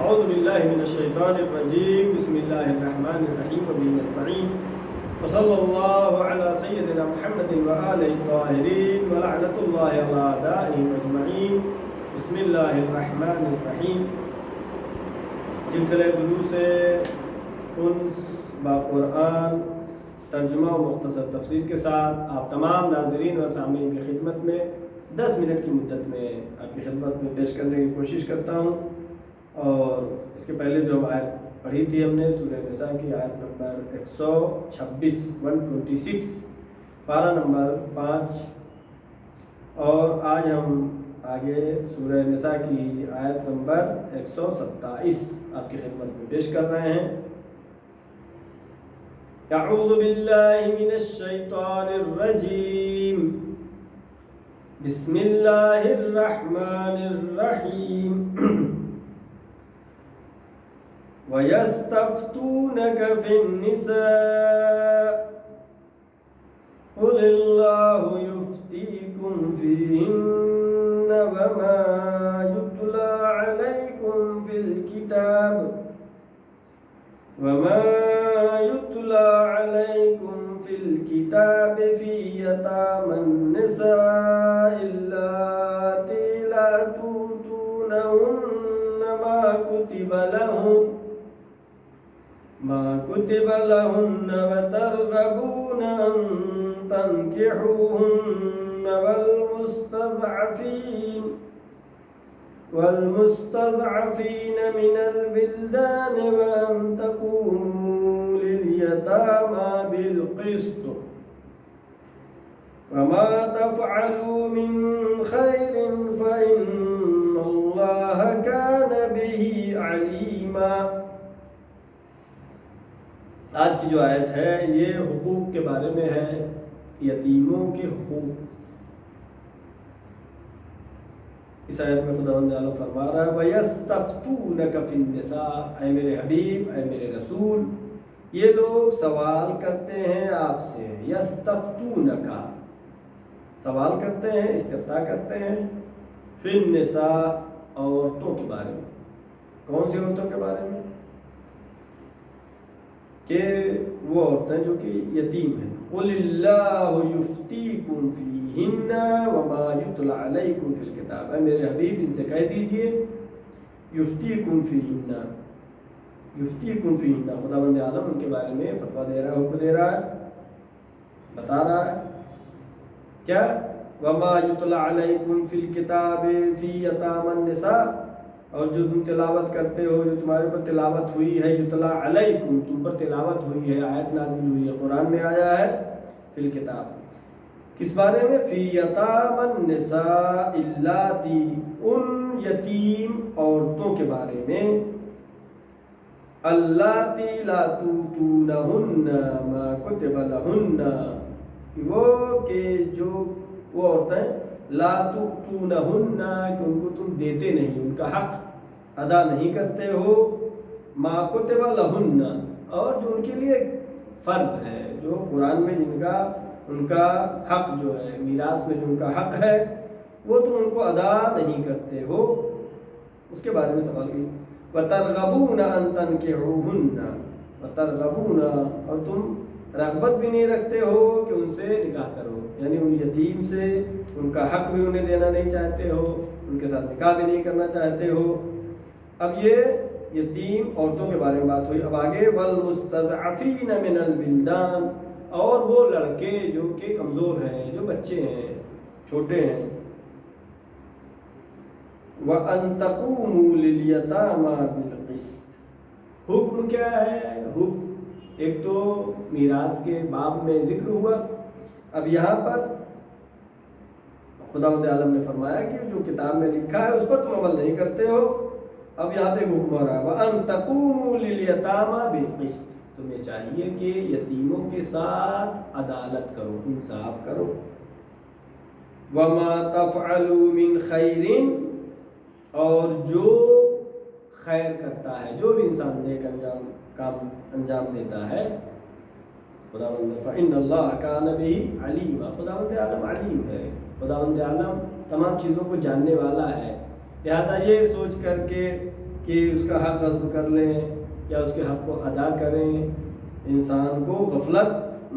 اعوذ باللہ من الشیطان الرجیم بسم اللہ الرحمن الرحیم وبہ نستعین وصلی اللہ علی سیدنا محمد وآلہ الطاہرین ولعنۃ اللہ علی اعدائہم اجمعین بسم اللہ الرحمن الرحیم۔ سلسلہ دروس کنز با قرآن ترجمہ و مختصر تفسیر کے ساتھ آپ تمام ناظرین و سامعین کی خدمت میں 10 منٹ کی مدت میں آپ کی خدمت میں پیش کرنے کی کوشش کرتا ہوں۔ اور اس کے پہلے جو آیت پڑھی تھی ہم نے سورہ نساء کی آیت نمبر 126 126 پارہ نمبر 5، اور آج ہم آگے سورہ نساء کی آیت نمبر 127 آپ کی خدمت میں پیش کر رہے ہیں۔ اعوذ باللہ من الشیطان الرجیم بسم اللہ الرحمن الرحیم۔ وَيَسْتَفْتُونَكَ فِي النِّسَاءِ قُلِ اللَّهُ يُفْتِيكُمْ فِيهِنَّ وَمَا يُتْلَى عَلَيْكُمْ فِي الْكِتَابِ فِي يَتَامَى النِّسَاءِ اللَّاتِي لَا تُؤْتُونَهُنَّ ما كتب لهن وترغبون أن تنكحوهن والمستضعفين من البلدان وأن تقوموا لليتامى بالقسط وما تفعلوا من خير فإن الله كان به عليما۔ آج کی جو آیت ہے یہ حقوق کے بارے میں ہے، یتیموں کے حقوق۔ اس آیت میں خداوند عالم فرما رہا ہے وَيَسْتَفْتُونَكَ فِي النِّسَاءِ، اے میرے حبیب، اے میرے رسول، یہ لوگ سوال کرتے ہیں آپ سے۔ یستفتونک، سوال کرتے ہیں، استفتاء کرتے ہیں، فی النساء، عورتوں کے بارے میں۔ کون سی عورتوں کے بارے میں؟ کہ وہ عورتیں جو کہ یتیم ہیں۔ قُلِ اللَّهُ يُفْتِيكُمْ فِيهِنَّ وَمَا يُتْلَى عَلَيْكُمْ فِي الْكِتَابِ، اے میرے حبیب ان سے کہہ دیجئے یفتیکم فیہن، خداوند عالم ان کے بارے میں فتویٰ دے رہا ہے، حکم دے رہا ہے، بتا رہا ہے کیا؟ وَمَا يُتْلَى عَلَيْكُمْ فِي الْكِتَابِ فِي يَتَامَى النِّسَاءِ، اور جو تم تلاوت کرتے ہو، جو تمہارے پر تلاوت ہوئی ہے، یتلا علیکم، تم پر تلاوت ہوئی ہے، آیت نازل ہوئی ہے، قرآن میں آیا ہے، فی الکتاب، کس بارے میں؟ فی یتامی النساء اللاتی، ان یتیم عورتوں کے بارے میں، اللاتی لا توتونہن ما کتب لہن، وہ کہ جو وہ عورتیں لا تؤتونہن، کہ ان کو تم دیتے نہیں، ان کا حق ادا نہیں کرتے ہو، ما کتب لہن، اور جو ان کے لیے فرض ہے، جو قرآن میں ان کا حق جو ہے، میراث میں جو ان کا حق ہے، وہ تم ان کو ادا نہیں کرتے ہو، اس کے بارے میں سوال کی۔ وَتَرْغَبُونَ أَن تَنْكِحُوهُنَّ، وَتَرْغَبُونَ، اور تم رغبت بھی نہیں رکھتے ہو کہ ان سے نکاح کرو، یعنی ان یتیم سے ان کا حق بھی انہیں دینا نہیں چاہتے ہو، ان کے ساتھ نکاح بھی نہیں کرنا چاہتے ہو۔ اب یہ یتیم عورتوں کے بارے میں بات ہوئی، اب آگے والمستضعفین من البلدان، اور وہ لڑکے جو کہ کمزور ہیں، جو بچے ہیں، چھوٹے ہیں۔ وَأَن تَقُومُوا لِلْيَتَامَى بِالْقِسْطِ، حکم کیا ہے؟ حکم ایک تو میراث کے باب میں ذکر ہوا، اب یہاں پر خداوند عالم نے فرمایا کہ جو کتاب میں لکھا ہے اس پر تم عمل نہیں کرتے ہو، اب یہاں پہ حکم ہو رہا ہے وَأَن تَقُومُوا لِلْيَتَامَى بِالْقِسْطِ، تمہیں چاہیے کہ یتیموں کے ساتھ عدالت کرو، انصاف کرو۔ وَمَا تَفْعَلُوا مِنْ خَيْرٍ، اور جو خیر کرتا ہے، جو بھی انسان نیک کام انجام دیتا ہے، خداوند فَإِنَّ اللَّهَ كَانَ بِهِ عَلِيمًا، خداوند عالم علیم ہے، خداوند عالم تمام چیزوں کو جاننے والا ہے، لہذا یہ سوچ کر کے کہ اس کا حق غصب کر لیں یا اس کے حق کو ادا کریں، انسان کو غفلت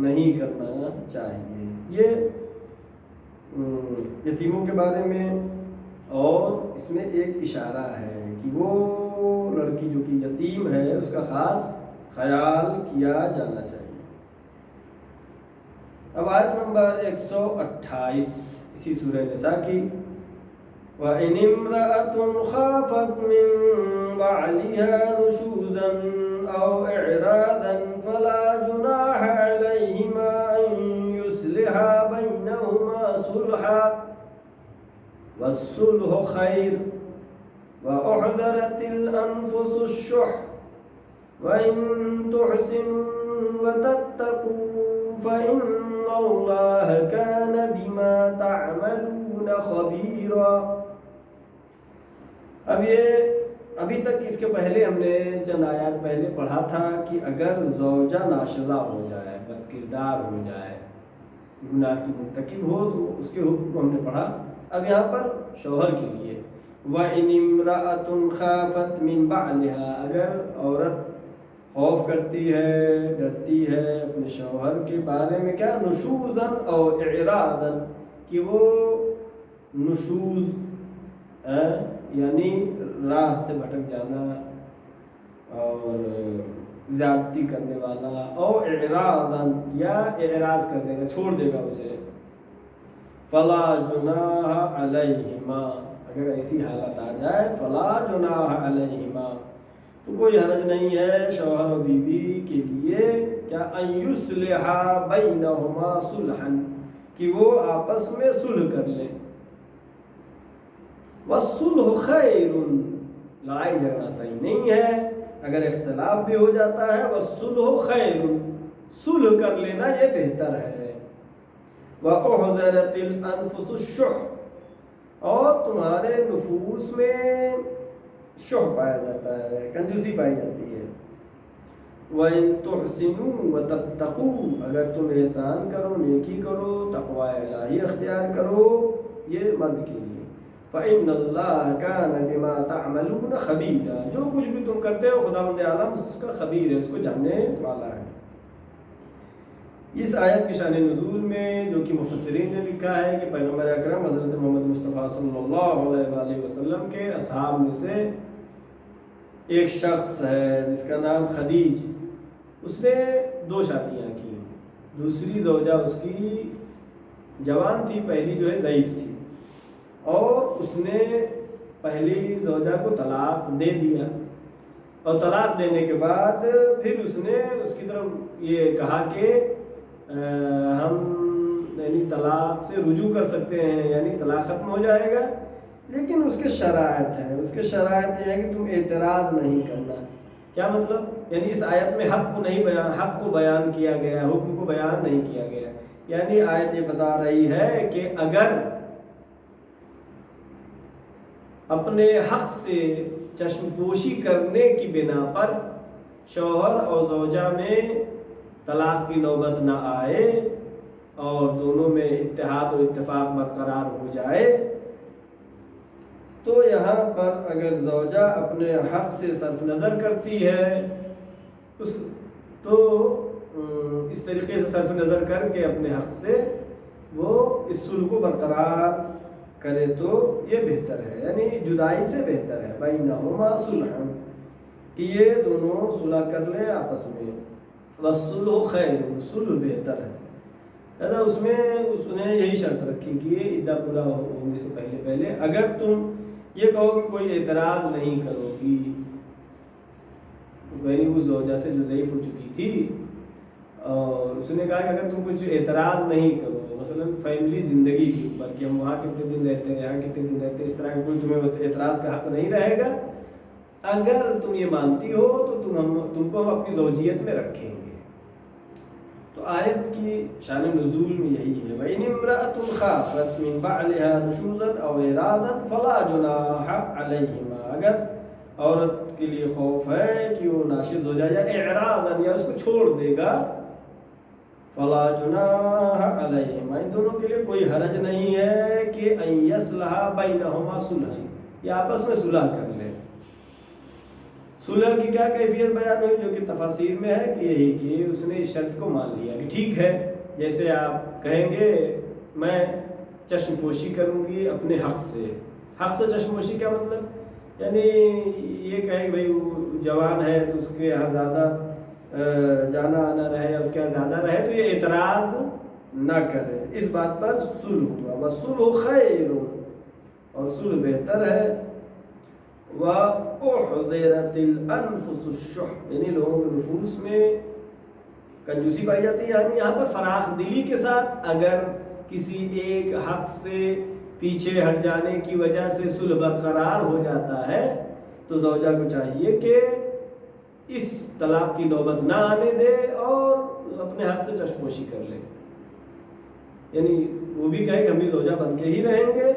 نہیں کرنا چاہیے۔ یہ یتیموں کے بارے میں، اور اس میں ایک اشارہ ہے کہ وہ لڑکی جو کہ یتیم ہے اس کا خاص خیال کیا جانا چاہیے۔ اب آیت نمبر 128 اسی سورہ نساء کی، وَإِنِ امْرَأَةٌ خَافَتْ مِن بَعْلِهَا نُشُوزًا أَوْ إِعْرَاضًا فَلَا جُنَاحَ عَلَيْهِمَا أَن يُصْلِحَا بَيْنَهُمَا صُلْحًا وَالصُّلْحُ خَيْرٌ وَأُحْضِرَتِ الْأَنفُسُ الشُّحَّ وَإِن تُحْسِنُوا وَتَتَّقُوا فَإِنَّ اللَّهَ كَانَ بِمَا تَعْمَلُونَ خَبِيرًا۔ ابھی تک اس کے پہلے ہم نے چند آیات پہلے پڑھا تھا کہ اگر زوجہ ناشزہ ہو جائے، بد کردار ہو جائے، گناہ کی مرتکب ہو، تو اس کے حکم کو ہم نے پڑھا۔ اب یہاں پر شوہر کے لیے وَإِنِ امْرَأَةٌ خَافَتْ مِن بَعْلِهَا، اگر عورت خوف کرتی ہے، ڈرتی ہے اپنے شوہر کے بارے میں، کیا نشوزاً او اعراضاً، کہ وہ نشوز یعنی راہ سے بھٹک جانا اور زیادتی کرنے والا، او اعراضاً یا اعراض کر دے گا، چھوڑ دے گا اسے، فلا جناح علیہما، اگر ایسی حالت آ جائے، فلا جناح علیہما، تو کوئی حرج نہیں ہے شوہر و بیوی کے لیے، کیا ان یصلحا بینہما صلحا، کہ وہ آپس میں صلح کر لیں، والصلح خیر، لڑائی جھگڑا صحیح نہیں ہے، اگر اختلاف بھی ہو جاتا ہے، والصلح خیر، صلح کر لینا یہ بہتر ہے، وَأُحْضِرَتِ الْأَنفُسُ الشُّحَّ، اور تمہارے نفوس میں شح پایا جاتا ہے، کنجوسی پائی جاتی ہے، وَإِن تُحْسِنُوا وَتَتَّقُوا، اگر تم احسان کرو، نیکی کرو، تقوی الہی اختیار کرو، یہ مرد کے لیے، فَإِنَّ اللَّهَ كَانَ بِمَا تَعْمَلُونَ خَبِيرًا، جو کچھ بھی تم کرتے ہو خداوند عالم اس کا خبیر ہے، اس کو جاننے والا ہے۔ اس آیت کی شان نزول میں جو کہ مفسرین نے لکھا ہے کہ پیغمبر اکرم حضرت محمد مصطفیٰ صلی اللہ علیہ وآلہ وسلم کے اصحاب میں سے ایک شخص ہے جس کا نام خدیج، اس نے 2 شادیاں کی، دوسری زوجہ اس کی جوان تھی، پہلی جو ہے ضعیف تھی، اور اس نے پہلی زوجہ کو طلاق دے دیا، اور طلاق دینے کے بعد پھر اس نے اس کی طرف یہ کہا کہ ہم یعنی طلاق سے رجوع کر سکتے ہیں، یعنی طلاق ختم ہو جائے گا، لیکن اس کے شرائط ہیں، اس کے شرائط یہ ہے کہ تم اعتراض نہیں کرنا۔ کیا مطلب؟ یعنی اس آیت میں حق کو بیان کیا گیا، حکم کو بیان نہیں کیا گیا، یعنی آیت یہ بتا رہی ہے کہ اگر اپنے حق سے چشم پوشی کرنے کی بنا پر شوہر اور زوجہ میں طلاق کی نوبت نہ آئے اور دونوں میں اتحاد و اتفاق برقرار ہو جائے، تو یہاں پر اگر زوجہ اپنے حق سے صرف نظر کرتی ہے تو اس طریقے سے صرف نظر کر کے اپنے حق سے وہ اس صلح کو برقرار کرے تو یہ بہتر ہے، یعنی جدائی سے بہتر ہے، بینہما صلحا، کہ یہ دونوں صلح کر لیں آپس میں، والصلح خیر، صلح بہتر ہے نا۔ اس نے یہی شرط رکھی کہ یہ عدہ پورا ہونے سے پہلے اگر تم یہ کہو کہ کوئی اعتراض نہیں کرو گی، یعنی اس زوجہ سے جو ضعیف ہو چکی تھی، اور اس نے کہا کہ اگر تم کچھ اعتراض نہیں کرو، مثلا فیملی زندگی کے اوپر کہ ہم وہاں کتنے دن رہتے ہیں، یہاں کتنے دن رہتے ہیں، اس طرح کا کوئی تمہیں اعتراض کا حق نہیں رہے گا، اگر تم یہ مانتی ہو تو تم کو ہم اپنی زوجیت میں رکھیں گے۔ تو آیت کی شان نزول میں یہی ہے، وَإِنِ امْرَأَةٌ خَافَتْ مِن بَعْلِهَا نُشُوزًا أَوْ إِعْرَاضًا فَلَا جُنَاحَ عَلَيْهِمَا، اگر عورت کے لیے خوف ہے کہ وہ ناشز ہو جائے یا اعراضاً یا اس کو چھوڑ دے گا، فَلَا جُنَاحَ عَلَيْهِمَا، ان دونوں کے لیے کوئی حرج نہیں ہے کہ أَن يَصْلَحَا بَيْنَهُمَا صُلْحًا، یہ آپس میں صلح کر لیں، صلح کی کیا کیفیت بیان ہوئی جو کہ تفاسیر میں ہے کہ یہی کہ اس نے اس شرط کو مان لیا کہ ٹھیک ہے، جیسے آپ کہیں گے میں چشم پوشی کروں گی اپنے حق سے. حق سے چشم پوشی کیا مطلب؟ یعنی یہ کہیں بھائی وہ جوان ہے تو اس کے یہاں زیادہ جانا آنا رہے، اس کے یہاں زیادہ رہے تو یہ اعتراض نہ کرے. اس بات پر صلح ہوا. وَالصُّلْحُ خَيْرٌ، اور صلح بہتر ہے. وَأُحْضِرَتِ الْأَنفُسُ الشُّحَّ، یعنی لوگوں کے نفوس میں کنجوسی پائی جاتی ہے. یعنی یہاں پر فراخ دلی کے ساتھ اگر کسی ایک حق سے پیچھے ہٹ جانے کی وجہ سے صلح برقرار ہو جاتا ہے تو زوجہ کو چاہیے کہ اس طلاق کی نوبت نہ آنے دے اور اپنے حق سے چشمپوشی کر لے. یعنی وہ بھی کہے کہ ہم بھی زوجہ بن کے ہی رہیں گے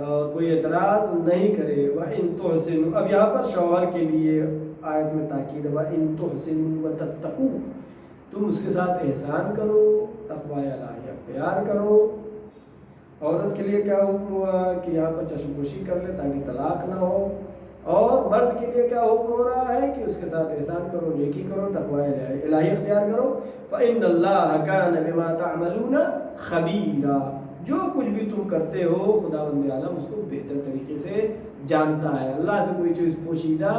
اور کوئی اعتراض نہیں کرے. وَإِن تُحْسِنُوا، اب یہاں پر شوہر کے لیے آیت میں تاکید ہے. وَإِن تُحْسِنُوا وَتَتَّقُوا، تم اس کے ساتھ احسان کرو، تقوی الہی اختیار کرو. عورت کے لیے کیا حکم ہوا کہ یہاں پر چشم پوشی کر لے تاکہ طلاق نہ ہو، اور مرد کے لیے کیا حکم ہو رہا ہے کہ اس کے ساتھ احسان کرو، نیکی کرو، تقوی الہی اختیار کرو. فَإِنَّ اللَّهَ كَانَ بِمَا تَعْمَلُونَ خَبِيرًا، جو کچھ بھی تم کرتے ہو خداوند عالم اس کو بہتر طریقے سے جانتا ہے. اللہ سے کوئی چیز پوشیدہ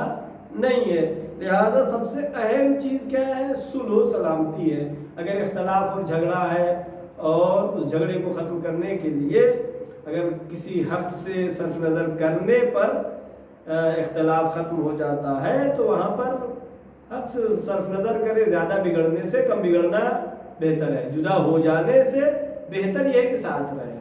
نہیں ہے. لہذا سب سے اہم چیز کیا ہے؟ صلح و سلامتی ہے. اگر اختلاف اور جھگڑا ہے اور اس جھگڑے کو ختم کرنے کے لیے اگر کسی حق سے صرف نظر کرنے پر اختلاف ختم ہو جاتا ہے تو وہاں پر حق سے صرف نظر کرے. زیادہ بگڑنے سے کم بگڑنا بہتر ہے. جدا ہو جانے سے بہتر یہ ہے کہ ساتھ رہے.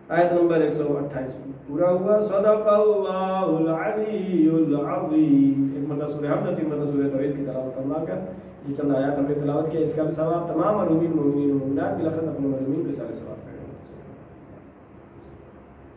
آیت نمبر 128 پورا ہوا. صدق اللہ العلی العظیم. ایک مرتبہ سورہ حمد، تین مرتبہ سورہ توحید کی تلاوت فرما کر جتنا آیات ہم نے تلاوت کیا اس کا بھی ثواب تمام مرحومین مومنین و مومنات بلخص اپنے مرحومین کے سارے ثواب کریں.